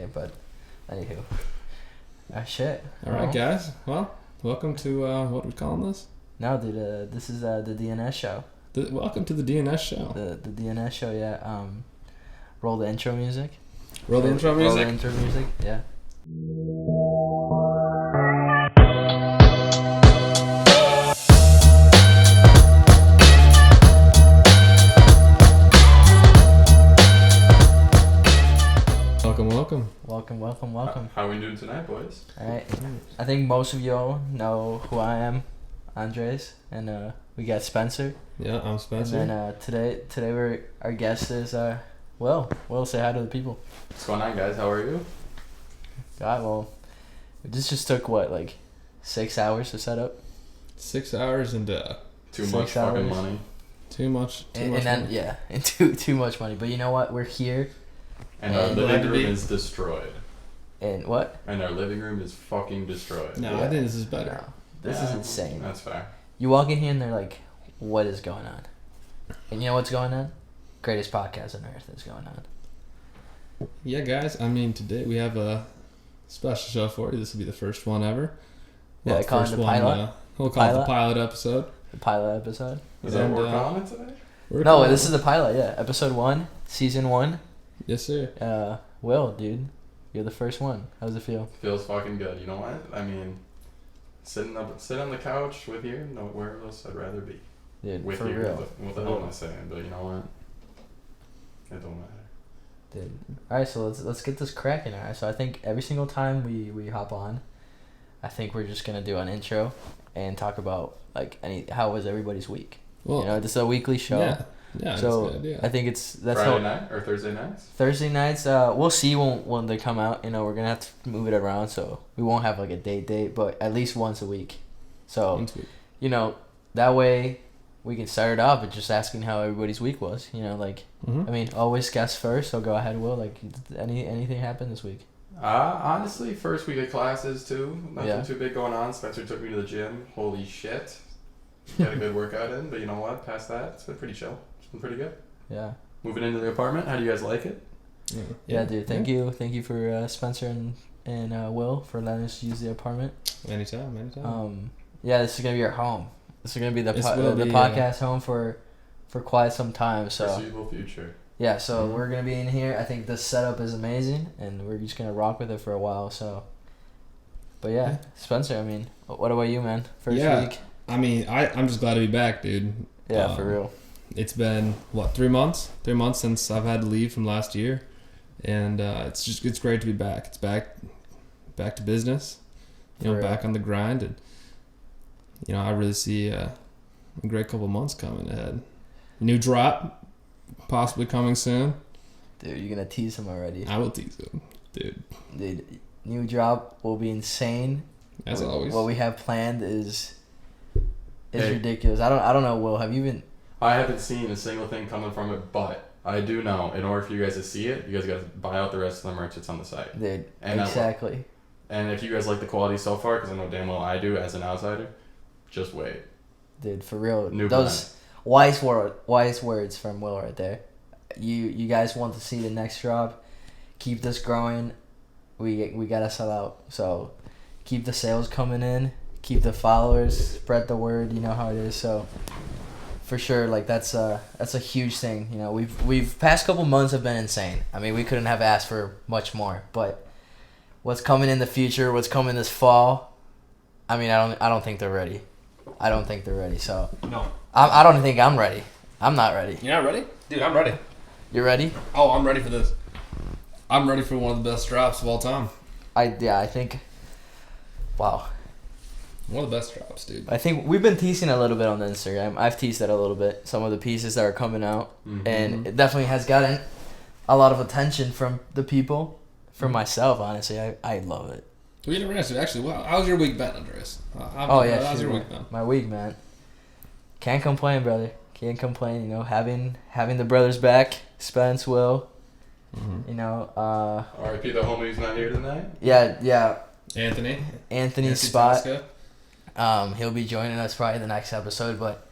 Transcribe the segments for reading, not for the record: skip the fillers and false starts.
here, but anywho. Shit. All right, guys. Well, welcome to what are we calling this? No, dude. This is the DNS show. Welcome to the DNS show. The DNS show, yeah. Roll the intro music. Roll the intro music. Roll the intro music. Yeah. Welcome. How are we doing tonight, boys? All right. I think most of y'all know who I am, Andres, and we got Spencer. Yeah, I'm Spencer. And then today our guest is Will. Will, say hi to the people. What's going on, guys? How are you? God, well, this just took what, like 6 hours to set up? 6 hours and too much fucking money. Too much money. Yeah, and too much money. But you know what? We're here. And our living room is destroyed. And what? And our living room is fucking destroyed. No, I think this is better. No, this is insane. That's fair. You walk in here and they're like, what is going on? And you know what's going on? Greatest podcast on earth is going on. Yeah, guys. I mean, today we have a special show for you. This will be the first one ever. Yeah, call it the pilot. We'll call it the pilot episode. The pilot episode. Is that what we're calling it today? No, this is the pilot, yeah. Episode 1, season 1. Yes, sir. Will, dude. You're the first one. How does it feel? Feels fucking good. You know what? I mean, sit on the couch with you. No, where else I'd rather be. Dude, with for you. real. What the hell am I saying? But you know what? It don't matter. Dude. Alright, so let's get this cracking. Alright, so I think every single time we hop on, I think we're just gonna do an intro and talk about like how was everybody's week. Well, you know, this is a weekly show. Yeah, so that's a good idea. I think that's Friday night or Thursday nights? Thursday nights, we'll see when they come out. You know, we're gonna have to move it around, so we won't have like a date, but at least once a week. So, you know, that way we can start it off with just asking how everybody's week was. You know, like I mean, always guess first. So go ahead, Will. Like, anything happened this week? Honestly, first week of classes too. Nothing too big going on. Spencer took me to the gym. Holy shit. Got a good workout in, but you know what? Past that, it's been pretty chill. It's been pretty good. Yeah. Moving into the apartment, how do you guys like it? Yeah, dude. Thank you for Spencer and Will for letting us use the apartment. Anytime. Yeah, this is gonna be our home. This is gonna be the podcast home for quite some time. So. Foreseeable future. Yeah, so we're gonna be in here. I think this setup is amazing, and we're just gonna rock with it for a while. So. But yeah, Spencer. I mean, what about you, man? First week. I mean, I'm just glad to be back, dude. Yeah, for real. It's been, 3 months? 3 months since I've had to leave from last year. And it's great to be back. It's back to business. You know, back on the grind. And, you know, I really see a great couple months coming ahead. New drop, possibly coming soon. Dude, you're going to tease him already. I will tease him, dude. Dude, new drop will be insane. As always. What we have planned is ridiculous. I don't know, Will. Have you been? I haven't seen a single thing coming from it, but I do know in order for you guys to see it, you guys got to buy out the rest of the merch that's on the site. Dude, exactly. And if you guys like the quality so far, because I know damn well I do as an outsider, just wait. Dude, for real. New Those wise words from Will right there. You guys want to see the next drop? Keep this growing. We gotta sell out. So keep the sales coming in. Keep the followers, spread the word. You know how it is. So, for sure, like that's a huge thing. You know, we've past couple months have been insane. I mean, we couldn't have asked for much more. But what's coming in the future? What's coming this fall? I mean, I don't think they're ready. I don't think they're ready. So no, I don't think I'm ready. I'm not ready. You're not ready, dude. I'm ready. You're ready? Oh, I'm ready for this. I'm ready for one of the best drops of all time. I think. Wow. One of the best drops, dude. I think we've been teasing a little bit on the Instagram. I've teased it a little bit. Some of the pieces that are coming out. And it definitely has gotten a lot of attention from the people. For myself, honestly, I love it. We never asked you, actually, how's your week been, Andres? How's your week been? My week, man. Can't complain, brother. Can't complain, you know, having the brothers back. Spence, Will. You know, R.I.P. the homie who's not here tonight. Yeah. Anthony's spot. He'll be joining us probably the next episode, but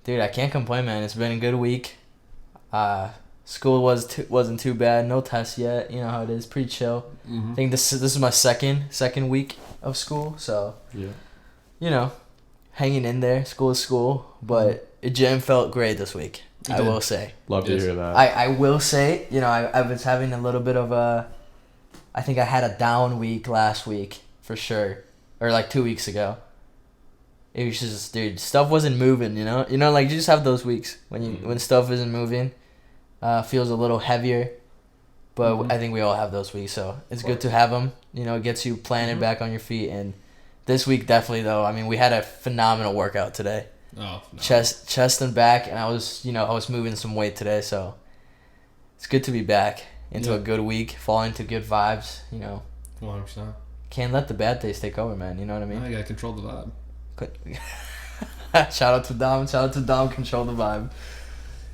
dude, I can't complain, man. It's been a good week. School wasn't too bad. No tests yet. You know how it is. Pretty chill. Mm-hmm. I think this is my second week of school. So Yeah. you know, hanging in there. School is school, but the gym felt great this week. I will say. Love to hear that. I will say, you know, I was having a little bit of a. I think I had a down week last week for sure, or like 2 weeks ago. It was just, dude, stuff wasn't moving. You know, like you just have those weeks when stuff isn't moving, feels a little heavier. But I think we all have those weeks, so it's good to have them. You know, it gets you planted back on your feet. And this week definitely though. I mean, we had a phenomenal workout today. Oh, no. Chest and back, and I was moving some weight today, so it's good to be back into a good week, fall into good vibes. You know, 100%. Can't let the bad days take over, man. You know what I mean? I gotta control the vibe. Shout out to Dom. Control the vibe.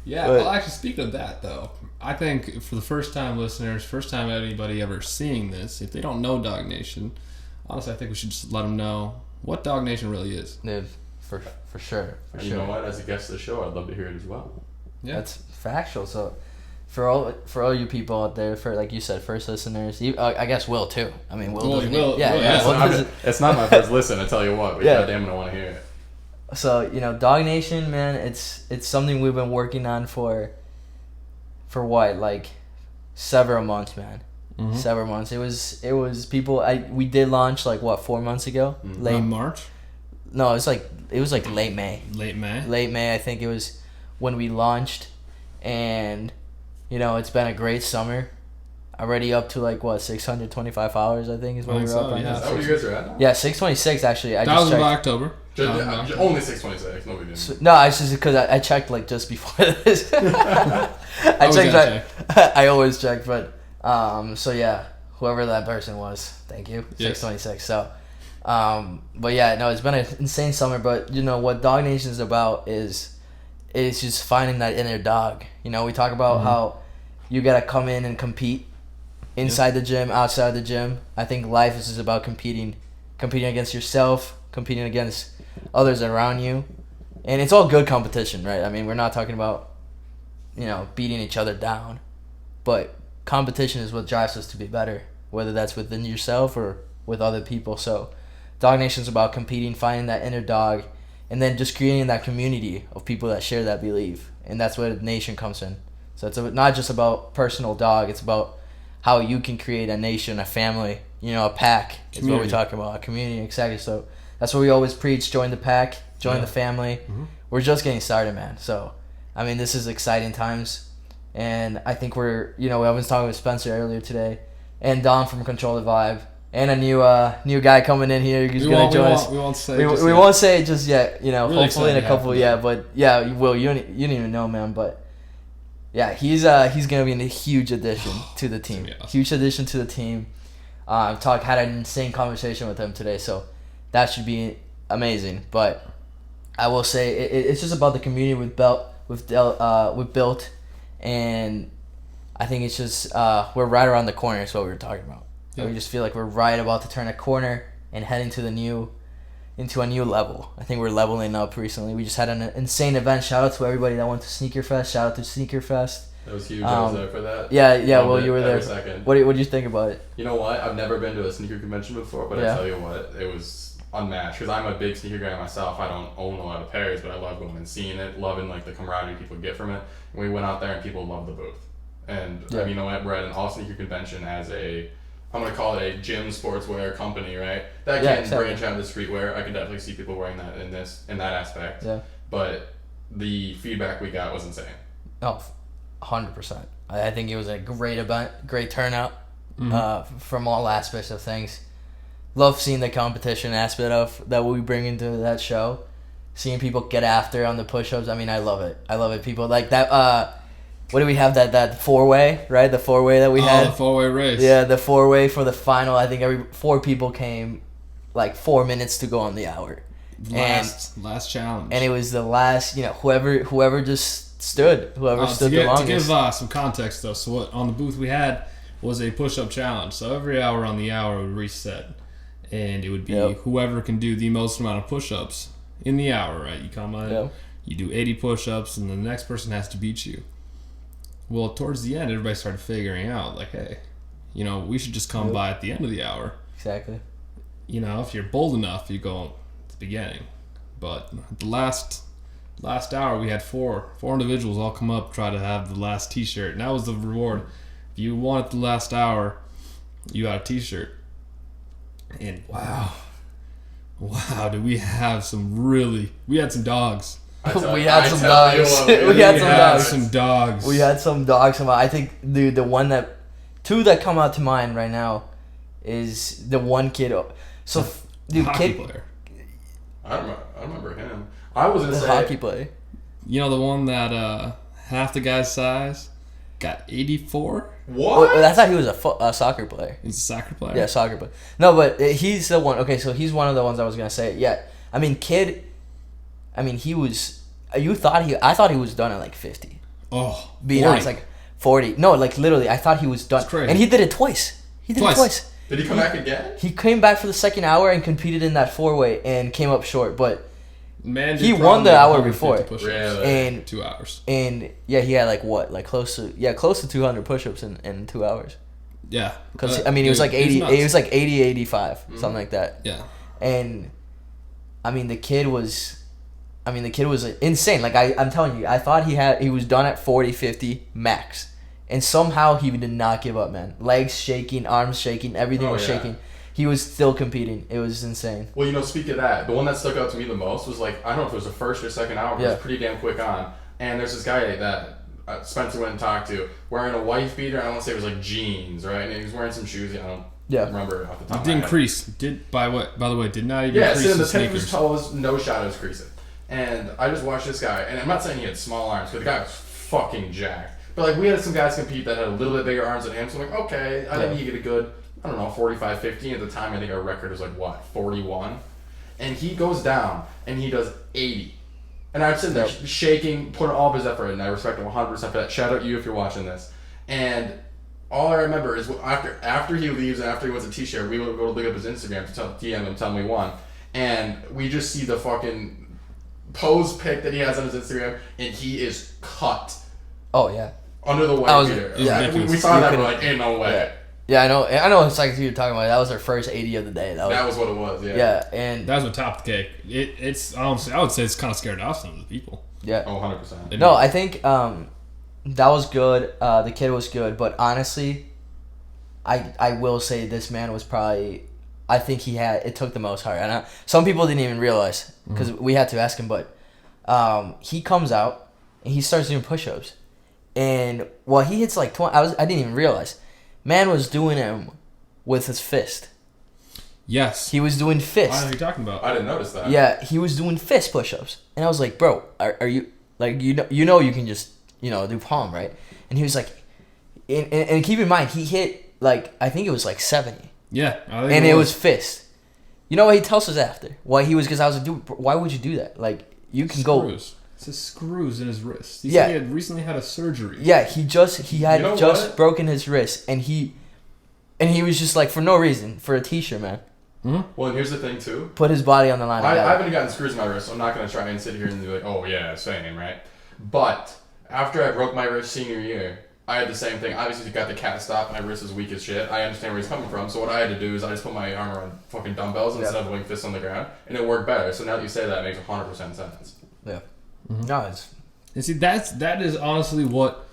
Yeah, But, well, actually, speaking of that, though, I think for the first time listeners, first time anybody ever seeing this, if they don't know Dog Nation, honestly, I think we should just let them know what Dog Nation really is. Dude, for sure. And you know what? As a guest of the show, I'd love to hear it as well. Yeah. That's factual. So, for all you people out there, for like you said, first listeners, I guess Will too. I mean, Will. It's not my first listen. I tell you what, but goddamn, I want to hear it. So Dog Nation, man, it's something we've been working on for what, like several months, man. Mm-hmm. Several months. It was people. We did launch like what 4 months ago. Mm-hmm. Late March. No, it was like late May. Late May. Late May, I think it was when we launched, and it's been a great summer. Already up to like what 625 hours, I think is what we're up on. Is that what you guys are at now? Yeah, 626 actually. That was in October. Only 626. No big deal. So, no, it's just because I checked like just before this. I checked. I always check, but so yeah, whoever that person was, thank you. Yes. 626. So, but yeah, no, it's been an insane summer. But what Dog Nation is about is just finding that inner dog. We talk about how you gotta come in and compete inside the gym, outside the gym. I think life is just about competing against yourself, competing against others around you, and it's all good competition, right? I mean, we're not talking about beating each other down, but competition is what drives us to be better, whether that's within yourself or with other people. So Dog Nation's about competing, finding that inner dog, and then just creating that community of people that share that belief, and that's where the nation comes in. So it's not just about personal dog, it's about how you can create a nation, a family, a pack is what we're talking about, a community, exactly. So that's what we always preach, join the pack, join the family. Mm-hmm. We're just getting started, man. So, I mean, this is exciting times, and I think we're, I was talking with Spencer earlier today, and Dom from Control the Vibe, and a new guy coming in here who's going to join us. We won't say we won't say it just yet, really hopefully in a couple, but yeah, Will, you don't even know, man, but yeah, he's gonna be a huge addition to the team. Awesome. Huge addition to the team. Had an insane conversation with him today, so that should be amazing. But I will say it's just about the community we've built, and I think it's just we're right around the corner. Is what we were talking about. Yep. We just feel like we're right about to turn a corner and head into a new level. I think we're leveling up recently. We just had an insane event. Shout out to everybody that went to Sneaker Fest. Shout out to Sneaker Fest. That was huge. I was there for that. Yeah. Well, you were there. Second. What did you think about it? You know what? I've never been to a sneaker convention before, but I tell you what, it was unmatched. Because I'm a big sneaker guy myself. I don't own a lot of pairs, but I love going and seeing it, loving like the camaraderie people get from it. And we went out there and people loved the booth. And I mean, you know what? We're at an all sneaker convention as I'm going to call it a gym sportswear company, right? That can branch out into streetwear. I can definitely see people wearing that in that aspect. Yeah. But the feedback we got was insane. Oh, 100%. I think it was a great event, great turnout from all aspects of things. Love seeing the competition aspect of that we bring into that show. Seeing people get after on the push-ups. I mean, I love it. People like that. What do we have? That 4-way, right? The 4-way that we had. The 4-way race. Yeah, the 4-way for the final. I think 4 people came, like 4 minutes to go on the hour. Last challenge. And it was the last. Whoever just stood. Whoever stood the longest. To give some context though, so what on the booth we had was a push-up challenge. So every hour on the hour would reset, and it would be whoever can do the most amount of push-ups in the hour. Right? You come on, you do 80 push-ups, and the next person has to beat you. Well, towards the end, everybody started figuring out, like, hey, we should just come by at the end of the hour. Exactly. If you're bold enough, you go at the beginning. But the last hour, we had four individuals all come up, try to have the last T-shirt, and that was the reward. If you won at the last hour, you got a T-shirt. And wow, did we have we had some dogs. We had some dogs. We had some dogs. We had some dogs. I think, dude, two that come out to mind right now is the one kid. So, dude, hockey player. I remember him. I was gonna say hockey player. The one that half the guy's size got 84. What? I thought he was a soccer player. He's a soccer player. Yeah, soccer player. No, but he's the one. Okay, so he's one of the ones I was gonna say. Yeah, I mean, kid. I mean, he was. I thought he was done at like 50. Oh, being honest, like 40. No, like literally, I thought he was done. And he did it twice. Did he come back again? He came back for the second hour and competed in that 4-way and came up short, but man, he won the hour before. Really? And 2 hours. And yeah, he had close to 200 push-ups in 2 hours. Yeah. Because it was like 80. It was like 80, 85, something like that. Yeah. And I mean, the kid was insane. Like I'm telling you, I thought he was done at 40, 50 max. And somehow he did not give up, man. Legs shaking, arms shaking, everything was shaking. He was still competing. It was insane. Well, speak of that, the one that stuck out to me the most was like, I don't know if it was the first or second hour, but it was pretty damn quick on. And there's this guy that Spencer went and talked to, wearing a wife beater. I don't want to say it was like jeans, right? And he was wearing some shoes. I don't remember off the top of my head. Didn't crease. By the way, did not even crease. Yeah, sitting the the 10 sneakers. inch toes, no shadows creasing. And I just watched this guy, and I'm not saying he had small arms, because the guy was fucking jacked. But like, we had some guys compete that had a little bit bigger arms than him, so I'm like, okay, I think he get a good, 45, 50. At the time, I think our record was like, 41? And he goes down, and he does 80. And I'm sitting there shaking, putting all of his effort in, and I respect him 100% for that. Shout out you if you're watching this. And all I remember is after he leaves and after he wins a T-shirt, we would go to look up his Instagram to DM him, tell him we won. And we just see the fucking pose pic that he has on his Instagram, and he is cut. Oh, yeah. Under the white beater. Yeah. We saw that, we're like, ain't no way. Yeah, I know it's like you're talking about. That was our first 80 of the day. That was what it was, yeah. Yeah, and that was what topped the cake. It's honestly, I would say it's kind of scared off some of the people. Yeah. Oh, 100%. No, I think that was good. The kid was good, but honestly, I will say this man was probably, I think it took the most heart. And some people didn't even realize, because we had to ask him, but he comes out and he starts doing push-ups. And he hits like 20, I didn't even realize. Man was doing them with his fist. Yes. He was doing fist. I know what you're talking about. I didn't notice that. Yeah, he was doing fist push-ups. And I was like, bro, are you, like, you you can just, do palm, right? And he was like, and keep in mind, he hit, like, I think it was like 70. Yeah. And it was fist. You know what he tells us after? Why he was, because I was like, dude, why would you do that? Like, you can go. It says screws in his wrist. He said he had recently had a surgery. Yeah, he had just broken his wrist, and he was just like, for no reason, for a T-shirt, man. Mm-hmm. Well, and here's the thing too. Put his body on the line. I haven't gotten screws in my wrist, so I'm not gonna try and sit here and be like, oh yeah, same, right? But after I broke my wrist senior year, I had the same thing. Obviously, you got the cat stop. My wrist is weak as shit. I understand where he's coming from. So what I had to do is I just put my arm around fucking dumbbells instead of doing fists on the ground, and it worked better. So now that you say that, it makes 100% sense. Yeah. Mm-hmm. No, it's. And see, that is honestly what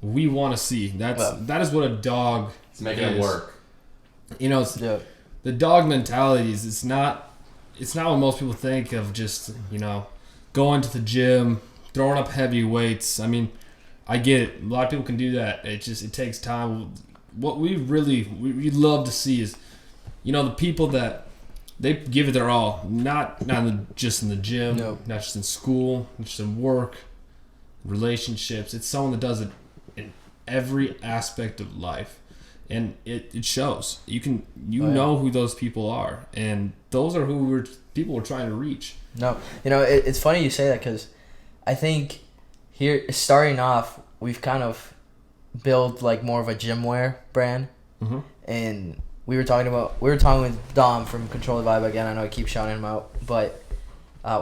we want to see. That is what a dog. It's making it work. The dog mentality is it's not what most people think of, just going to the gym, throwing up heavy weights. I mean, I get it. A lot of people can do that. It takes time. What we love to see is the people that they give it their all, not just in the gym, not just in school, not just in work, relationships. It's someone that does it in every aspect of life, and it shows. You know who those people are, and those are who people we're trying to reach. No, it's funny you say that, because I think here starting off, we've kind of built like more of a gym wear brand, and we were talking with Dom from Control the Vibe again. I know I keep shouting him out, but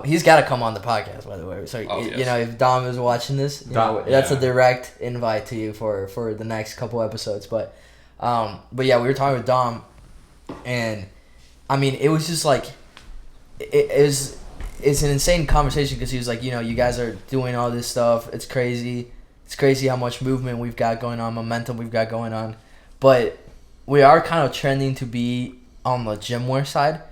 He's got to come on the podcast, by the way. So yes. you know, if Dom is watching this, that's a direct invite to you for the next couple episodes. But yeah, we were talking with Dom, and I mean, it was just like it's an insane conversation because he was like, you know, you guys are doing all this stuff. It's crazy. It's crazy how much movement we've got going on, momentum we've got going on, but we are kind of trending to be on the gym wear side.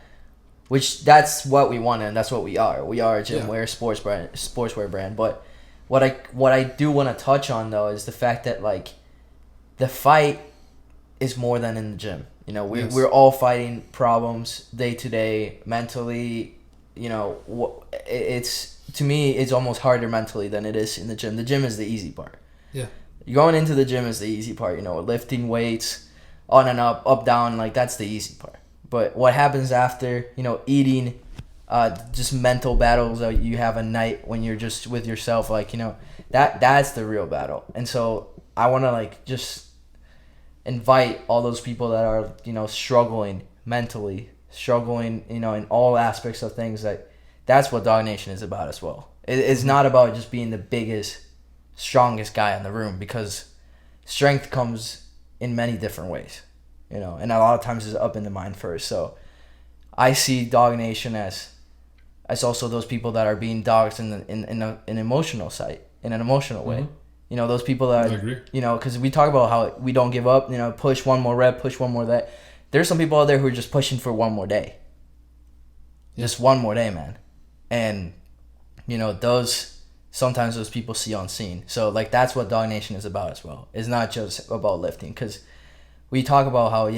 Which that's what we want and that's what we are. We are a gym wear sportswear brand. But what I do want to touch on though is the fact that like the fight is more than in the gym. You know, we're all fighting problems day to day mentally. You know, it's to me it's almost harder mentally than it is in the gym. The gym is the easy part. Yeah. Going into the gym is the easy part. You know, lifting weights, on and up, down, like that's the easy part. But what happens after, you know, eating, just mental battles that you have a night when you're just with yourself, like, you know, that's the real battle. And so I want to, like, just invite all those people that are, you know, struggling mentally, struggling, you know, in all aspects of things. That's what Dog Nation is about as well. It's not about just being the biggest, strongest guy in the room, because strength comes in many different ways. You know, and a lot of times it's up in the mind first. So I see Dog Nation as also those people that are being dogs in an emotional side, in an emotional way. Mm-hmm. You know, those people that, I agree. You know, because we talk about how we don't give up, you know, push one more rep, push one more that. There's some people out there who are just pushing for one more day. Yeah. Just one more day, man. And, you know, sometimes those people see unseen. So, like, that's what Dog Nation is about as well. It's not just about lifting, because we talk about how,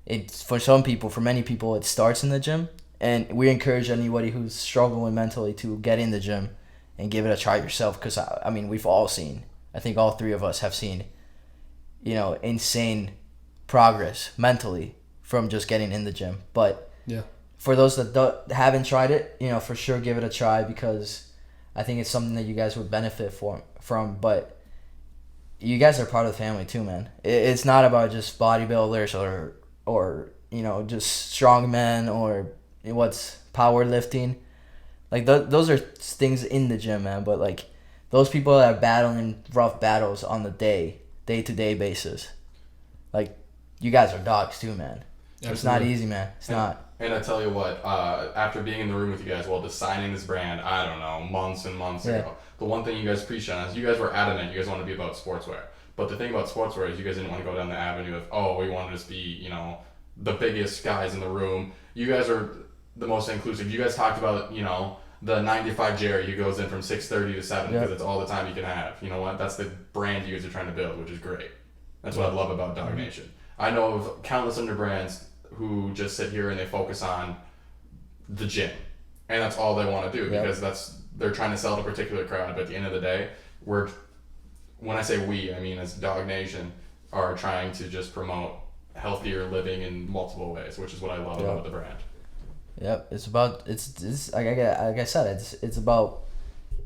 it's for some people, for many people, it starts in the gym. And we encourage anybody who's struggling mentally to get in the gym and give it a try yourself. Because, I mean, we've all seen, I think all three of us have seen, you know, insane progress mentally from just getting in the gym. But for those that haven't tried it, you know, for sure give it a try, because I think it's something that you guys would benefit from. But you guys are part of the family too, man. It's not about just bodybuilders or you know, just strong men or what's powerlifting. Like those are things in the gym, man. But like those people that are battling rough battles on the day-to-day basis, like you guys are dogs too, man. Absolutely. It's not easy, man. It's not. And I tell you what, after being in the room with you guys while designing this brand, I don't know, months and months ago, the one thing you guys preached on is you guys were adamant you guys want to be about sportswear. But the thing about sportswear is you guys didn't want to go down the avenue of, we want to just be, you know, the biggest guys in the room. You guys are the most inclusive. You guys talked about, you know, the 95 Jerry who goes in from 6:30 to 7 because it's all the time you can have. You know what? That's the brand you guys are trying to build, which is great. That's what I love about Dog Nation. I know of countless under brands who just sit here and they focus on the gym, and that's all they want to do because they're trying to sell to a particular crowd. But at the end of the day, when I say we, I mean as Dog Nation, are trying to just promote healthier living in multiple ways, which is what I love about the brand. Yep, it's like I said, it's about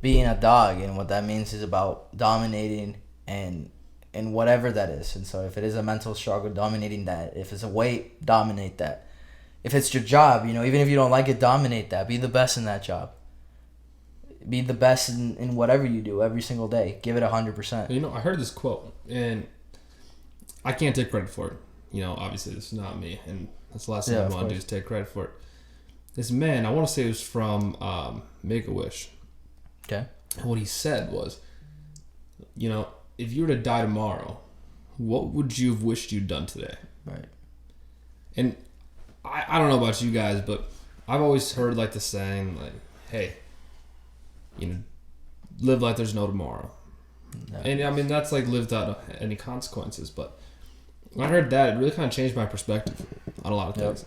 being a dog, and what that means is about dominating and whatever that is. And so if it is a mental struggle, dominating that. If it's a weight, dominate that. If it's your job, you know, even if you don't like it, dominate that. Be the best in that job. Be the best in whatever you do every single day. Give it 100%. You know, I heard this quote, and I can't take credit for it. You know, obviously this is not me, and that's the last thing I want to do is take credit for it. This man, I want to say it was from Make-A-Wish. Okay. And what he said was, you know, if you were to die tomorrow, what would you have wished you'd done today? Right. And I don't know about you guys, but I've always heard like the saying, like, hey, you know, live like there's no tomorrow. No. And I mean, that's like lived out any consequences. But when I heard that, it really kind of changed my perspective on a lot of things.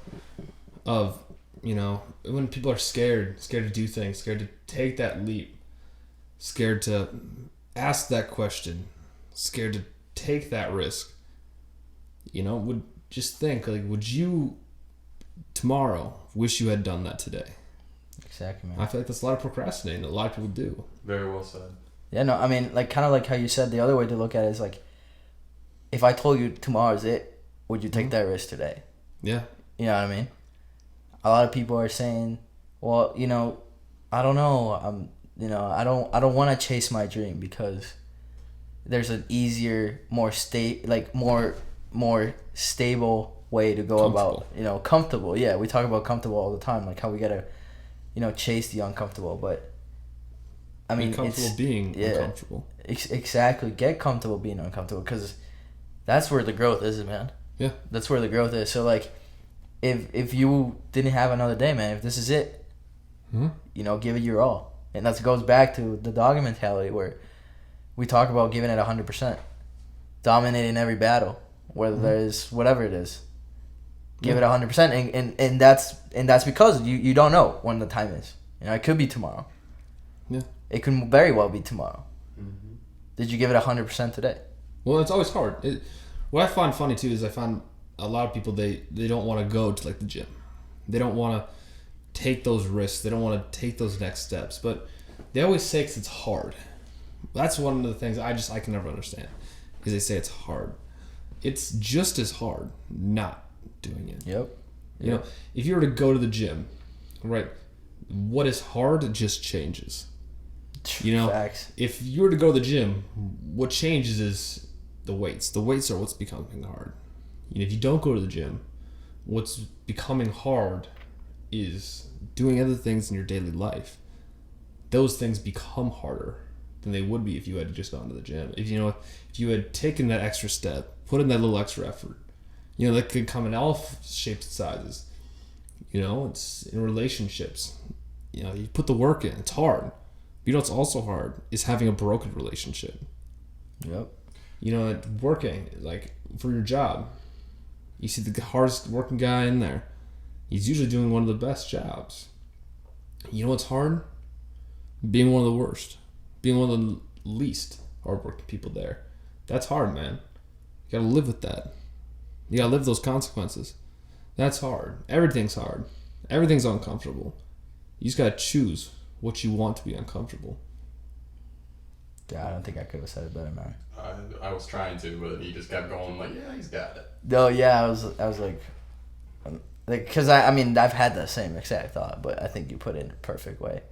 Of, you know, when people are scared to do things, scared to take that leap, scared to ask that question, scared to take that risk, you know, would just think, like, would you tomorrow wish you had done that today? Exactly, man. I feel like that's a lot of procrastinating that a lot of people do. Very well said. Yeah, no, I mean, like, kind of like how you said, the other way to look at it is, like, if I told you tomorrow's it, would you take that risk today? Yeah. You know what I mean? A lot of people are saying, well, you know, I don't know. I don't want to chase my dream because there's an easier, more more stable way to go about, comfortable. Yeah, we talk about comfortable all the time, like how we gotta, chase the uncomfortable. But I mean, be comfortable being uncomfortable. Exactly. Get comfortable being uncomfortable because that's where the growth is, man. Yeah. That's where the growth is. So like, if you didn't have another day, man, if this is it, give it your all. And that goes back to the dog mentality where we talk about giving it 100%, dominating every battle, whether there's whatever it is. Give it 100%, and that's because you don't know when the time is. It could be tomorrow. Yeah. It could very well be tomorrow. Mm-hmm. Did you give it 100% today? Well, it's always hard. What I find funny too is I find a lot of people they don't want to go to like the gym. They don't want to take those risks. They don't want to take those next steps. But they always say it's hard. That's one of the things I can never understand. Is they say it's hard. It's just as hard not doing it. Yep. If you were to go to the gym, right? What is hard just changes. Facts. If you were to go to the gym, what changes is the weights. The weights are what's becoming hard. If you don't go to the gym, what's becoming hard is doing other things in your daily life. Those things become harder than they would be if you had just gone to the gym. If you had taken that extra step, put in that little extra effort, that could come in all shapes and sizes. It's in relationships. You put the work in. It's hard. But what's also hard is having a broken relationship. Yep. Working, like, for your job. You see the hardest working guy in there. He's usually doing one of the best jobs. You know what's hard? Being one of the worst. Being one of the least hardworking people there. That's hard, man. You gotta live with that. You gotta live those consequences. That's hard. Everything's hard. Everything's uncomfortable. You just gotta choose what you want to be uncomfortable. Yeah, I don't think I could have said it better, man. I was trying to, but he just kept going like, yeah, he's got it. No, yeah, I was like, because I've had the same exact thought, but I think you put it in a perfect way.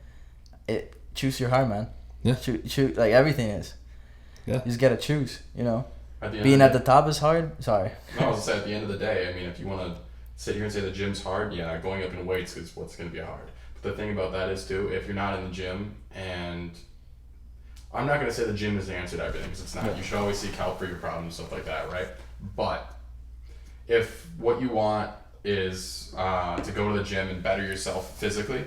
Choose your heart, man. Yeah. Choose like everything is. Yeah. You just gotta choose. Being at the top is hard. Sorry. No, I was gonna say at the end of the day, if you want to sit here and say the gym's hard, yeah, going up in weights is what's gonna be hard. But the thing about that is too, if you're not in the gym, and I'm not gonna say the gym is the answer to everything because it's not. Yeah. You should always seek help for your problems and stuff like that, right? But if what you want is to go to the gym and better yourself physically,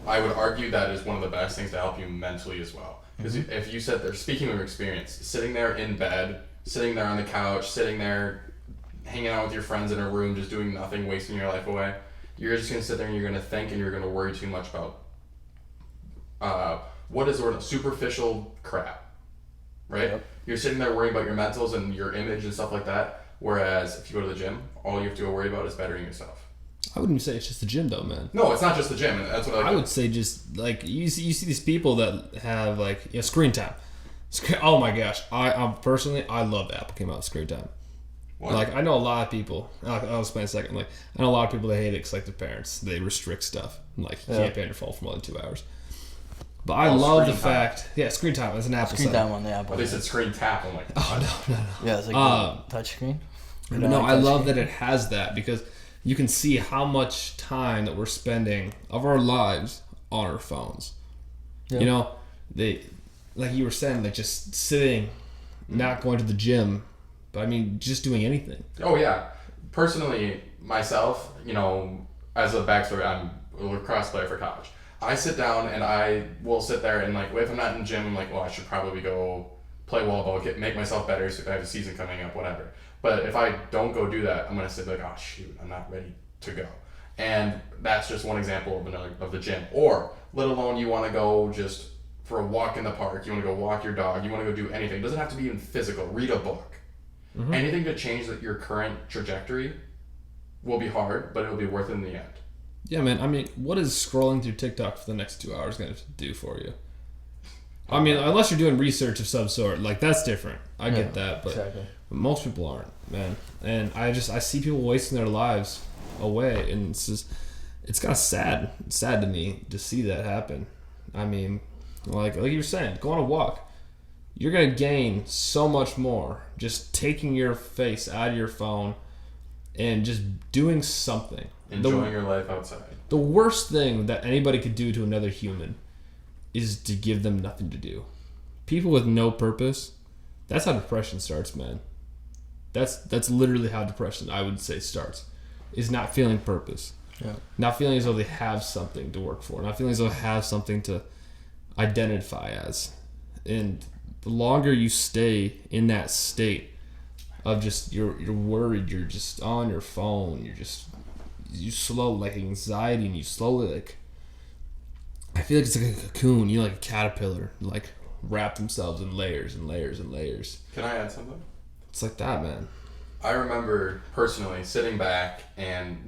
I would argue that is one of the best things to help you mentally as well. Because if you sit there, speaking of experience, sitting there in bed, sitting there on the couch, sitting there hanging out with your friends in a room, just doing nothing, wasting your life away, you're just going to sit there and you're going to think and you're going to worry too much about what is sort of superficial crap, right? Yep. You're sitting there worrying about your mentals and your image and stuff like that, whereas if you go to the gym, all you have to worry about is bettering yourself. I wouldn't even say it's just the gym though, man. No, it's not just the gym. That's what I would say. Just like you see these people that have like screen time. Oh my gosh, I personally love that Apple came out with screen time. What? Like I know a lot of people. I'll explain in a second. Like I know a lot of people that hate it because like their parents they restrict stuff. Like you can't be on your phone for more than 2 hours. But I love the fact. Yeah, screen time. That's an Apple. Screen time on the Apple. But they said screen tap. I'm like, oh no. Yeah, it's like touch screen. No, I love that it has that because you can see how much time that we're spending of our lives on our phones. Yep. They, like you were saying, like just sitting, not going to the gym, but just doing anything. Oh yeah. Personally, myself, as a backstory, I'm a lacrosse player for college. I sit down and I will sit there and like, if I'm not in the gym, I'm like, well, I should probably go play wall ball, make myself better so if I have a season coming up, whatever. But if I don't go do that, I'm going to say like, oh shoot, I'm not ready to go. And that's just one example of the gym. Or, let alone you want to go just for a walk in the park, you want to go walk your dog, you want to go do anything. It doesn't have to be even physical. Read a book. Mm-hmm. Anything to change your current trajectory will be hard, but it will be worth it in the end. Yeah, man. What is scrolling through TikTok for the next 2 hours going to do for you? Unless you're doing research of some sort, like that's different. I get that, but exactly. Most people aren't, man. And I see people wasting their lives away, and it's just it's kind of sad to me to see that happen. I mean, like you were saying, go on a walk. You're going to gain so much more just taking your face out of your phone and just doing something. Enjoying your life outside. The worst thing that anybody could do to another human is to give them nothing to do. People with no purpose, that's how depression starts, man. That's literally how depression, I would say, starts. Is not feeling purpose. Yeah. Not feeling as though they have something to work for. Not feeling as though they have something to identify as. And the longer you stay in that state of just you're worried, you're just on your phone, you slowly, like anxiety, and you slowly, like, I feel like it's like a cocoon, like a caterpillar, like wrap themselves in layers and layers and layers. Can I add something? It's like that, man. I remember personally sitting back, and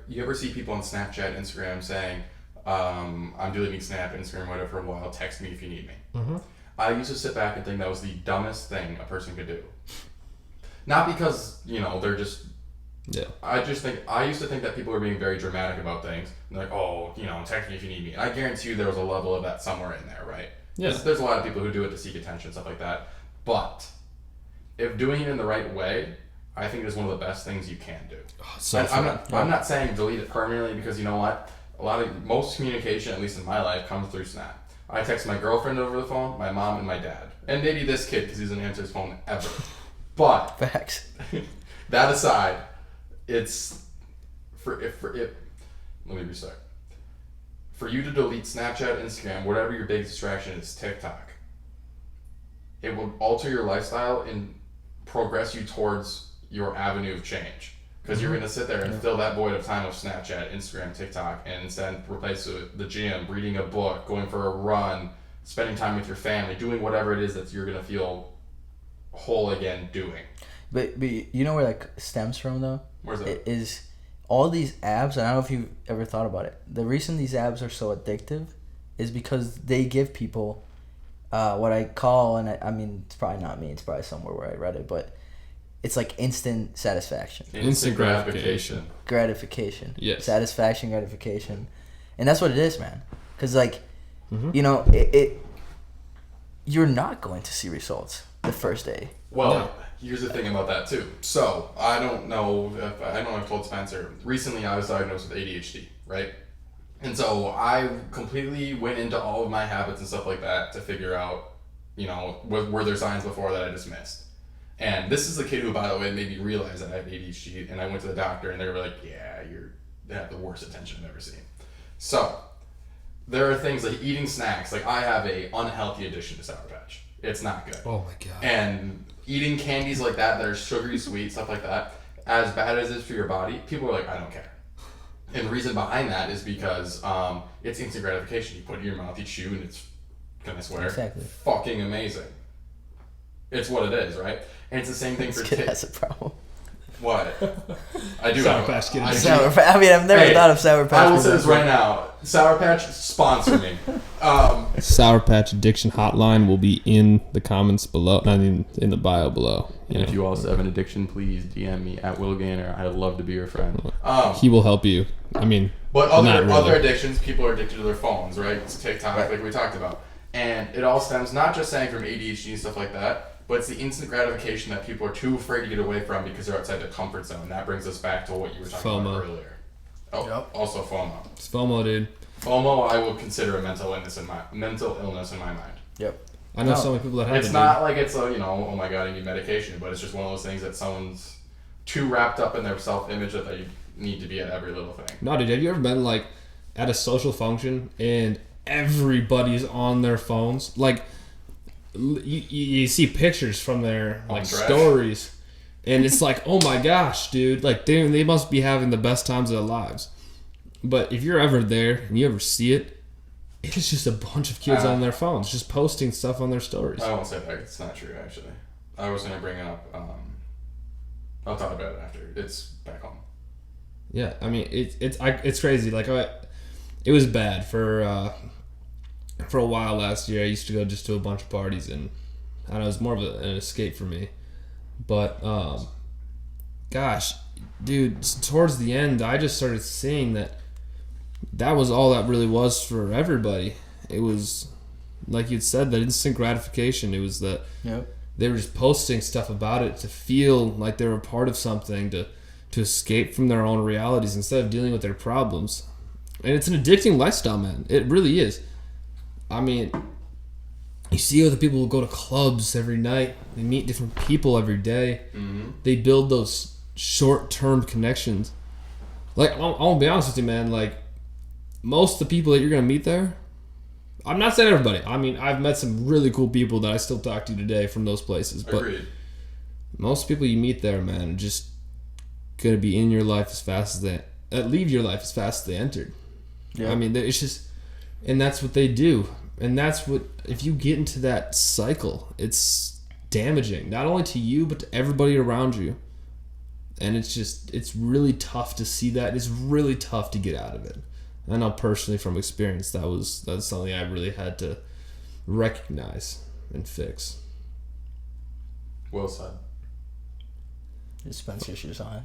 you ever see people on Snapchat, Instagram saying, I'm deleting Snap, Instagram, whatever for a while, text me if you need me. Mm-hmm. I used to sit back and think that was the dumbest thing a person could do. Not because, they're just... Yeah. I used to think that people were being very dramatic about things. And like, oh, text me if you need me. And I guarantee you there was a level of that somewhere in there, right? Yeah. There's a lot of people who do it to seek attention, stuff like that. But if doing it in the right way, I think it is one of the best things you can do. Oh, I'm not saying delete it permanently, because you know what? Most communication, at least in my life, comes through Snap. I text my girlfriend over the phone, my mom, and my dad. And maybe this kid, because he doesn't answer his phone ever. But Facts. that aside, it's let me restart. For you to delete Snapchat, Instagram, whatever your big distraction is, TikTok, it will alter your lifestyle and progress you towards your avenue of change. Because you're going to sit there and fill that void of time of Snapchat, Instagram, TikTok, and instead replace it with the gym, reading a book, going for a run, spending time with your family, doing whatever it is that you're going to feel whole again doing. But you know where that stems from, though? Where's that? It is all these apps, and I don't know if you've ever thought about it. The reason these apps are so addictive is because they give people what I call, and I mean, it's probably not me, it's probably somewhere where I read it, but it's like instant satisfaction. Instant gratification. Gratification. Yes. Satisfaction, gratification. And that's what it is, man. Because, like, you're not going to see results the first day. Well, here's the thing about that, too. So, I don't know if I've told Spencer. Recently, I was diagnosed with ADHD, right? And so, I completely went into all of my habits and stuff like that to figure out, were there signs before that I just missed? And this is the kid who, by the way, made me realize that I have ADHD. And I went to the doctor, and they were like, yeah, you have the worst attention I've ever seen. So, there are things like eating snacks. Like, I have a unhealthy addiction to Sour Patch. It's not good. Oh, my God. And eating candies like that are sugary sweet, stuff like that, as bad as it is for your body, people are like, I don't care. And the reason behind that is because it's instant gratification. You put it in your mouth, you chew, and it's, can I swear? Exactly. Fucking amazing. It's what it is, right? And it's the same thing for kid has a problem. What? I do. Sour Patch Kid. Sour Patch. I mean, I've never thought of Sour Patch. I will say this right now. Sour Patch, sponsor me. Sour Patch Addiction Hotline will be in the comments below, not in the bio below. And if you also have an addiction, please DM me at Will Gainor. I'd love to be your friend. He will help you. I mean, but other addictions, people are addicted to their phones, right? It's TikTok, like we talked about. And it all stems not just saying from ADHD and stuff like that, but it's the instant gratification that people are too afraid to get away from because they're outside their comfort zone. That brings us back to what you were talking about earlier. Oh, yep. Also FOMO. It's FOMO, dude. FOMO, I will consider a mental illness in my mind. Yep. I know so many people that have it. It's not like it's a, oh my God, I need medication, but it's just one of those things that someone's too wrapped up in their self-image that they need to be at every little thing. No, dude, have you ever been like at a social function and everybody's on their phones? Like, you see pictures from their like stories, and it's like, oh my gosh, dude, like they must be having the best times of their lives. But if you're ever there and you ever see it, it's just a bunch of kids on their phones just posting stuff on their stories. I won't say that. It's not true, actually. I was going to bring it up. I'll talk about it after. It's back home. Yeah, I mean, it's crazy. Like, it was bad for a while last year. I used to go just to a bunch of parties, and I don't know, it was more of an escape for me. But, gosh, dude, towards the end, I just started seeing that that was all that really was for everybody. It was, like you'd said, that instant gratification. It was that they were just posting stuff about it to feel like they were a part of something, to escape from their own realities instead of dealing with their problems. And it's an addicting lifestyle, man. It really is. I mean, you see other people who go to clubs every night. They meet different people every day. Mm-hmm. They build those short-term connections. Like, I'll be honest with you, man. Like, most of the people that you're going to meet there, I'm not saying everybody. I mean, I've met some really cool people that I still talk to today from those places. But Agreed. Most people you meet there, man, are just going to be in your life as fast as they... leave your life as fast as they entered. Yeah. I mean, it's just... And that's what they do. And that's what... If you get into that cycle, it's damaging. Not only to you, but to everybody around you. And it's just... It's really tough to see that. It's really tough to get out of it. I know personally from experience that's something I really had to recognize and fix. Well said. Spencer's just on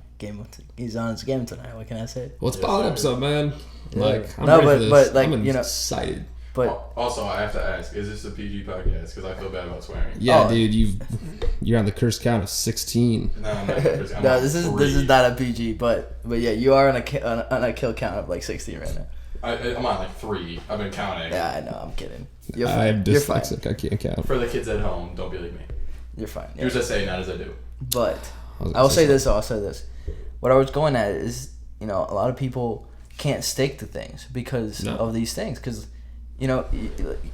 he's on his game tonight. What can I say? Well, it's about episode, man. Yeah. Like, I'm ready for this. But like, I'm you know, excited. But also, I have to ask: is this a PG podcast? Because I feel bad about swearing. Yeah, dude, you're on the curse count of 16. No, I'm not curse. No, this is not a PG. But yeah, you are on a kill count of like 16 right now. I'm on like 3. I've been counting. Yeah, I know. I'm kidding. I'm dyslexic. I can't count. For the kids at home, don't be like me. You're fine. Here's what I say, not as I do. But I'll say this. What I was going at is, you know, a lot of people can't stick to things because of these things. Because, you know,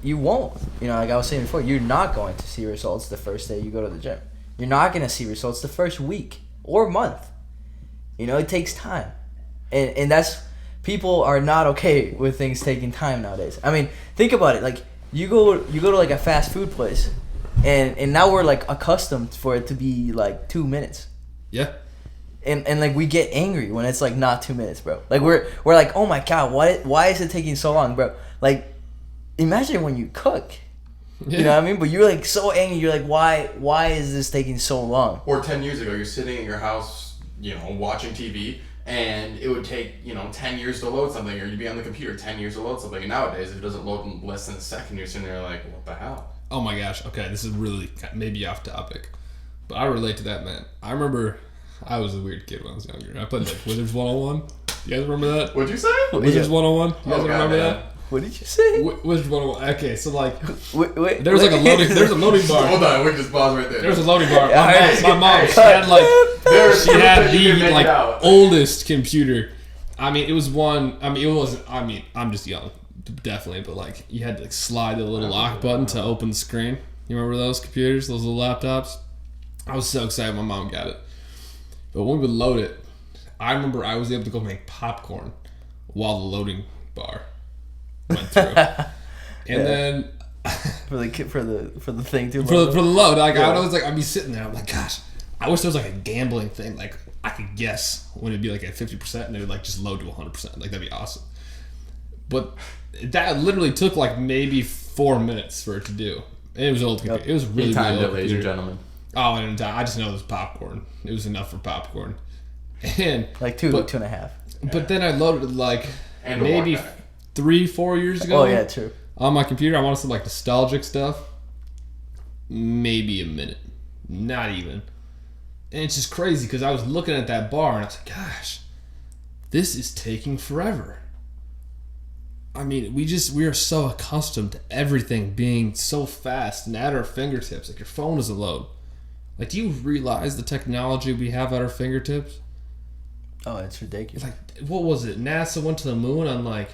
you won't. You know, like I was saying before, you're not going to see results the first day you go to the gym. You're not going to see results the first week or month. You know, it takes time. And that's... People are not okay with things taking time nowadays. I mean, think about it. Like, you go to like a fast food place, and now we're like accustomed for it to be like 2 minutes. Yeah. And like we get angry when it's like not 2 minutes, bro. Like we're like, oh my god, why is it taking so long, bro? Like, imagine when you cook. Yeah. You know what I mean? But you're like so angry. You're like, why is this taking so long? Or 10 years ago, you're sitting in your house, you know, watching TV. And it would take, you know, 10 years to load something, or you'd be on the computer 10 years to load something. And nowadays, if it doesn't load in less than a second, you're sitting there like, what the hell? Oh my gosh. Okay, this is really maybe off topic. But I relate to that, man. I remember I was a weird kid when I was younger. I played like Wizards 101. You guys remember that? What'd you say? Wizards 101. You guys remember that? What did you say? Wizards 101. Okay, so like, wait, there's a loading bar. Hold on, we can just pause right there. There's a loading bar. My mom, she had the like oldest computer. I mean, it was one. I mean, it wasn't. I mean, I'm just young, definitely. But like, you had to like slide the little lock button to open the screen. You remember those computers, those little laptops? I was so excited my mom got it. But when we would load it, I remember I was able to go make popcorn while the loading bar went through. And then for the thing too. For the load, like I was like, I'd be sitting there. I'm like, gosh, I wish there was like a gambling thing. Like I could guess when it'd be like at 50%, and it would like just load to 100%. Like that'd be awesome. But that literally took like maybe 4 minutes for it to do. And it was old. Yep. It was really old, ladies and gentlemen. Oh, and I just know it was popcorn. It was enough for popcorn. And like 2.5. But then I loaded it like maybe 3-4 years ago. Oh yeah, true. On my computer, I want to say like nostalgic stuff. Maybe a minute, not even. And it's just crazy because I was looking at that bar and I was like, gosh, this is taking forever. I mean, we are so accustomed to everything being so fast and at our fingertips. Like your phone doesn't load. Like, do you realize the technology we have at our fingertips? Oh, it's ridiculous. Like, what was it? NASA went to the moon on like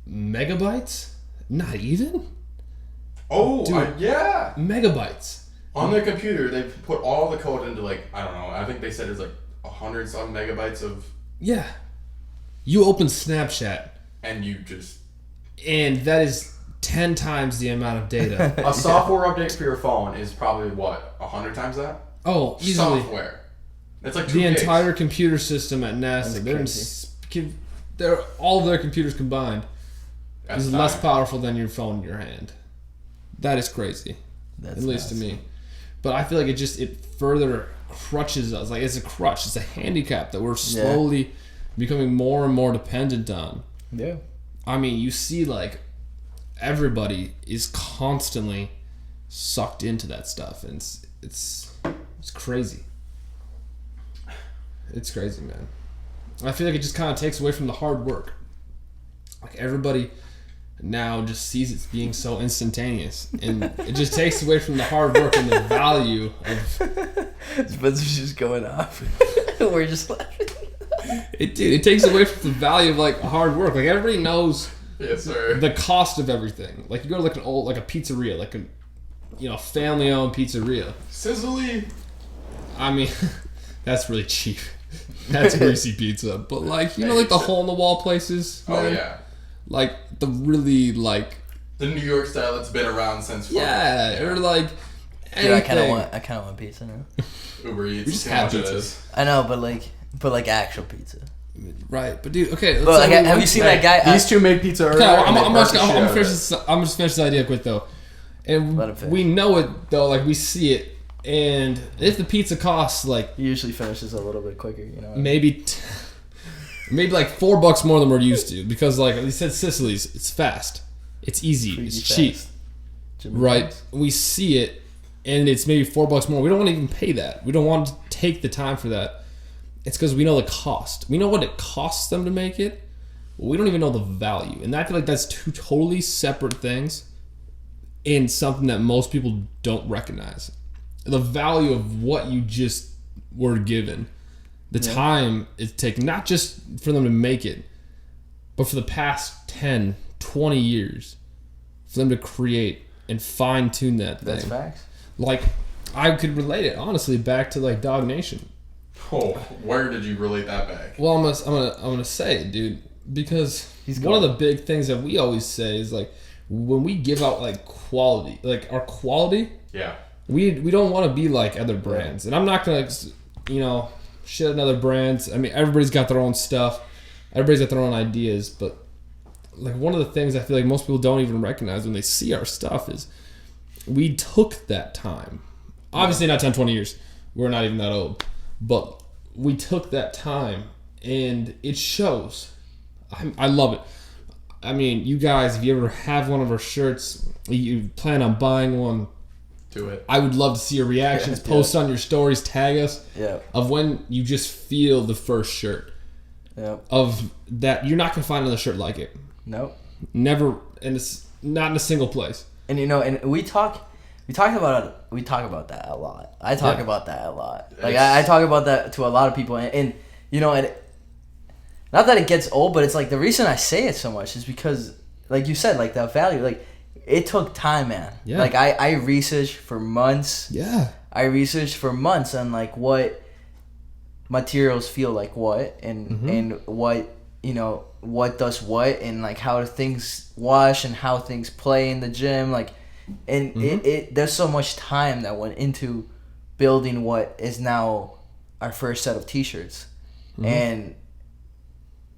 megabytes? Not even? Oh, yeah. Megabytes. On their computer, they put all the code into like, I don't know, I think they said it's like 100-some megabytes of... Yeah. You open Snapchat. And you just... And that is 10 times the amount of data. A software update for your phone is probably, what, 100 times that? Oh, easily. Software. It's like 2 the gigs. Entire computer system at NASA, they're all of their computers combined is less powerful than your phone in your hand. That is crazy. At least to me. But I feel like it further crutches us. Like it's a crutch. It's a handicap that we're slowly becoming more and more dependent on. Yeah. I mean, you see, like, everybody is constantly sucked into that stuff, and it's crazy. It's crazy, man. I feel like it just kind of takes away from the hard work. Like, everybody now just sees it being so instantaneous, and it just takes away from the hard work and the value of... Spencer's just going off. We're just laughing. It takes away from the value of, like, hard work. Like, everybody knows Yes, sir. the cost of everything. Like, you go to, like, a pizzeria, like a family-owned pizzeria. Sizzly. I mean, that's really cheap. That's greasy pizza. But, like, like the hole-in-the-wall places, man? Oh, yeah. Like, the really, like... The New York style that's been around since... Yeah, or, like, anything. Dude, I kind of want pizza now. Uber Eats. We just have it pizza. is. I know, but like actual pizza. Right, but dude, okay. But like, have you seen that guy? These two make pizza earlier. Okay, and they I'm burnt the shit out of it. just finish this idea quick though, and Let him finish. we know it though, like we see it, and if the pizza costs like He usually finishes a little bit quicker, you know. maybe like $4 more than we're used to, because like you said, Sicily's, it's fast, it's easy, Crazy it's cheap, fast. Jimmy right? John's. We see it, and it's maybe $4 more. We don't want to even pay that. We don't want to take the time for that. It's because we know the cost. We know what it costs them to make it. We don't even know the value. And I feel like that's two totally separate things, and something that most people don't recognize. The value of what you just were given. The time it's taken, not just for them to make it, but for the past 10, 20 years, for them to create and fine-tune that thing. That's facts. Like, I could relate it, honestly, back to, like, Dog Nation. Oh, where did you relate that back? Well, I'm gonna say it, dude, because one of the big things that we always say is, like, when we give out, like, quality, like, our quality, Yeah. we don't want to be like other brands. And I'm not gonna, shit on other brands. I mean, everybody's got their own stuff, everybody's got their own ideas, but, like, one of the things I feel like most people don't even recognize when they see our stuff is we took that time. Obviously not 10, 20 years. We're not even that old. But we took that time, and it shows. I love it. I mean, you guys, if you ever have one of our shirts, you plan on buying one, Do it. I would love to see your reactions. Post on your stories, tag us. Yeah. Of when you just feel the first shirt. Yeah. Of that, you're not going to find another shirt like it. Nope. Never, and it's not in a single place. And and we talk about that a lot. I talk about that a lot. Like I talk about that to a lot of people, and not that it gets old, but it's like the reason I say it so much is because, like you said, like that value, like it took time, man. Yeah. Like I researched for months. Yeah. I researched for months on like what materials feel like what, and what what does what, and like how things wash and how things play in the gym, like. And it there's so much time that went into building what is now our first set of t-shirts. And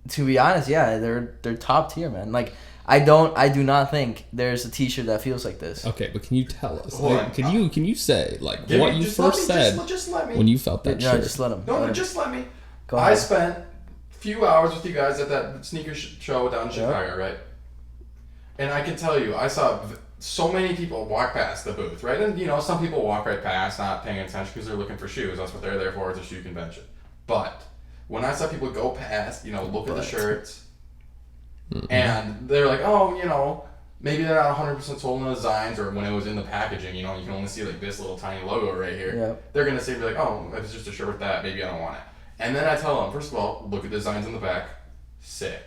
to be honest, yeah, they're top tier, man. Like I do not think there's a t-shirt that feels like this. Okay, but can you tell us? Hold Like, on. can you say like what you first said Just let me. when you felt that No, shirt? just let him. No, just let me. Go I ahead. spent a few hours with you guys at that sneaker show down in Chicago, right? And I can tell you, I saw so many people walk past the booth, right? And, some people walk right past, not paying attention because they're looking for shoes. That's what they're there for. It's a shoe convention. But when I saw people go past, look at the shirts, and they're like, oh, maybe they're not 100% sold on the designs, or when it was in the packaging, you can only see like this little tiny logo right here. Yep. They're going to say, like, oh, if it's just a shirt with that, maybe I don't want it. And then I tell them, first of all, look at the designs in the back. Sick.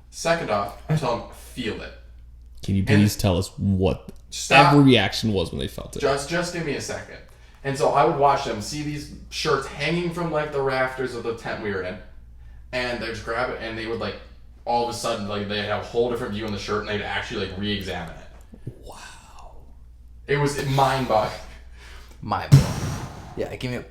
Second off, I tell them, feel it. Can you please tell us what Stop. every reaction was when they felt it? Just give me a second. And so I would watch them, see these shirts hanging from like the rafters of the tent we were in, and they'd just grab it, and they would like all of a sudden like they'd have a whole different view on the shirt, and they'd actually like re-examine it. Wow. It was mind-boggling. Mind blow. Yeah, give me a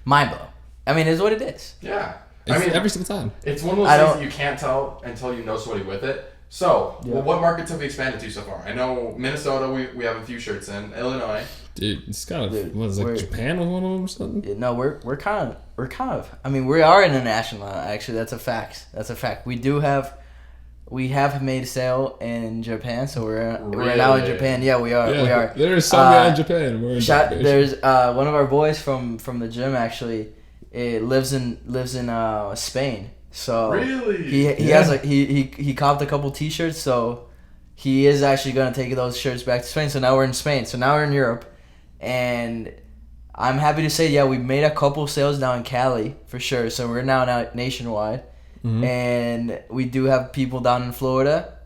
mind blow. I mean, it's what it is. Yeah. It's every single time. It's one of those things that you can't tell until you know somebody with it. So, what markets have we expanded to so far? I know Minnesota, we have a few shirts in. Illinois. Dude, it's kind of, what is it, like Japan was one of them or something? No, we're kind of, I mean, we are international, actually. That's a fact. We do have We have made a sale in Japan, so we're now in Japan. Yeah, we are. Yeah, We are. There's some guy in Japan. We're in There's one of our boys from the gym actually. It lives in Spain. So Really? he has he copped a couple T-shirts. So he is actually gonna take those shirts back to Spain. So now we're in Spain. So now we're in Europe, and I'm happy to say we made a couple sales now in Cali for sure. So we're now nationwide. Mm-hmm. And we do have people down in Florida